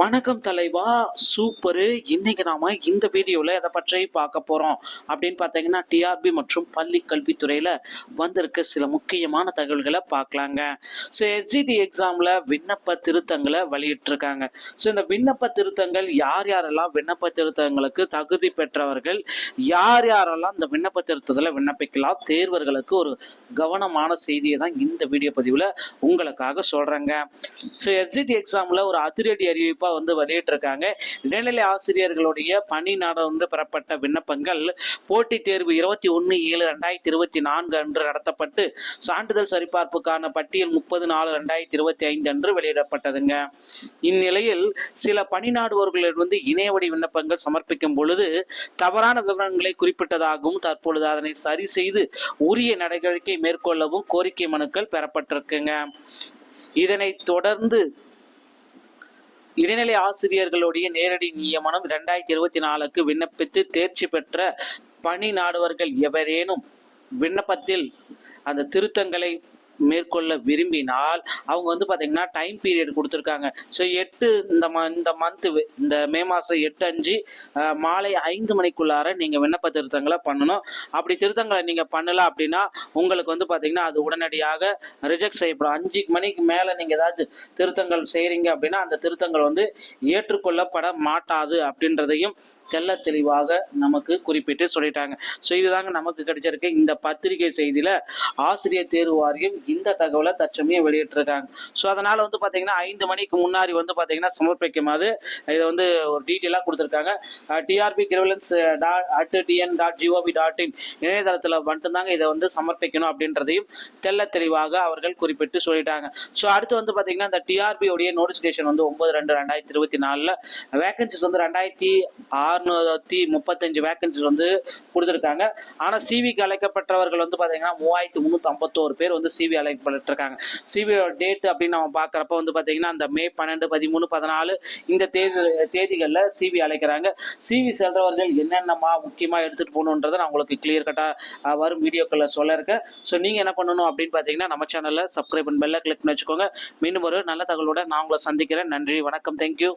வணக்கம் தலைவா, சூப்பரு. இன்னைக்கு நாம இந்த வீடியோவில் எதை பற்றி பார்க்க போகிறோம் அப்படின்னு பார்த்தீங்கன்னா, டிஆர்பி மற்றும் பள்ளி கல்வித்துறையில் வந்திருக்க சில முக்கியமான தகவல்களை பார்க்கலாங்க. ஸோ எஸ்ஜிடி எக்ஸாமில் விண்ணப்ப திருத்தங்களை வெளியிட்டிருக்காங்க. ஸோ இந்த விண்ணப்ப திருத்தங்கள் யார் யாரெல்லாம் விண்ணப்ப திருத்தங்களுக்கு தகுதி பெற்றவர்கள், யார் யாரெல்லாம் இந்த விண்ணப்ப திருத்தத்தில் விண்ணப்பிக்கலாம், தேர்வர்களுக்கு ஒரு கவனமான செய்தியை தான் இந்த வீடியோ பதிவில் உங்களுக்காக சொல்கிறேங்க. ஸோ எஸ்ஜிடி எக்ஸாமில் ஒரு அதிரடி அறிவிப்பாக வெளியிட்டிருக்காங்க. இடைநிலை ஆசிரியர்களுடைய பணி நாடு பெறப்பட்ட விண்ணப்பங்கள் போட்டித் தேர்வு 21/7/2024 அன்று நடத்தப்பட்டு சான்றிதழ் சரிபார்ப்புக்கான பட்டியல் 30/4/2025 அன்று வெளியிடப்பட்டதுங்க. இந்நிலையில் சில பணி நாடுவோர்கள் இணையவழி விண்ணப்பங்கள் சமர்ப்பிக்கும் பொழுது தவறான விவரங்களை குறிப்பிட்டதாகவும் தற்பொழுது அதனை சரி செய்து உரிய நடவடிக்கை மேற்கொள்ளவும் கோரிக்கை மனுக்கள் பெறப்பட்டிருக்குங்க. இதனைத் தொடர்ந்து இடைநிலை ஆசிரியர்களுடைய நேரடி நியமனம் 2024க்கு விண்ணப்பித்து தேர்ச்சி பெற்ற பணி நாடுவர்கள் எவரேனும் விண்ணப்பத்தில் அந்த திருத்தங்களை மேற்கொள்ள விரும்பினால் அவங்க பார்த்தீங்கன்னா டைம் பீரியட் கொடுத்துருக்காங்க. ஸோ 8 இந்த மந்த்து இந்த மே மாதம் 8/5 மாலை 5 மணிக்குள்ளார நீங்கள் விண்ணப்ப திருத்தங்களை பண்ணணும். அப்படி திருத்தங்களை நீங்கள் பண்ணலாம் அப்படின்னா உங்களுக்கு பார்த்தீங்கன்னா அது உடனடியாக ரிஜெக்ட் செய்யப்படும். 5 மணிக்கு மேலே நீங்கள் ஏதாவது திருத்தங்கள் செய்கிறீங்க அப்படின்னா அந்த திருத்தங்கள் ஏற்றுக்கொள்ளப்பட மாட்டாது அப்படின்றதையும் தெல்ல தெளிவாக நமக்கு குறிப்பிட்டு சொல்லிட்டாங்க. ஸோ இதுதாங்க நமக்கு கிடைச்சிருக்கு. இந்த பத்திரிகை செய்தியில் ஆசிரியர் தேர்வு வாரியம் இந்த தகவலை தற்சமயம் வெளியிட்டிருக்காங்க. ஸோ அதனால் பார்த்தீங்கன்னா 5 மணிக்கு முன்னாடி பார்த்தீங்கன்னா சமர்ப்பிக்குமாறு இதை ஒரு டீட்டெயிலாக கொடுத்துருக்காங்க. டிஆர்பி கிரிவலன்ஸ் .tn.gov.in இணையதளத்தில் மட்டும்தாங்க இதை சமர்ப்பிக்கணும் அப்படின்றதையும் தெல்ல தெளிவாக அவர்கள் குறிப்பிட்டு சொல்லிட்டாங்க. ஸோ அடுத்து பார்த்தீங்கன்னா இந்த டிஆர்பி உடைய நோட்டிஃபிகேஷன் 9/2/2024 வேகன்சிஸ் 2635 வேகன்சிஸ் கொடுத்துருக்காங்க. ஆனால் சிவிக்கு அழைக்கப்பட்டவர்கள் பார்த்தீங்கன்னா 3351 பேர் சிவி அழைக்கப்பட்டிருக்காங்க. சிவியோட டேட் அப்படின்னு நம்ம பார்க்குறப்ப பார்த்தீங்கன்னா அந்த மே 12, 13, 14 இந்த தேதிகளில் சிவி அழைக்கிறாங்க. சிவி செல்றவர்கள் என்னென்னமா முக்கியமாக எடுத்துகிட்டு போகணுன்றதை நான் உங்களுக்கு கிளியர் கட்டாக வரும் வீடியோக்களில் சொல்ல இருக்கேன். ஸோ நீங்கள் என்ன பண்ணணும் அப்படின்னு பார்த்தீங்கன்னா நம்ம சேனலில் சப்ஸ்கிரைப் பண்ணி பெல்லை கிளிக் பண்ணி வச்சுக்கோங்க. மீண்டும் ஒரு நல்ல தகவலோட நான் உங்களை சந்திக்கிறேன். நன்றி, வணக்கம், தேங்க்யூ.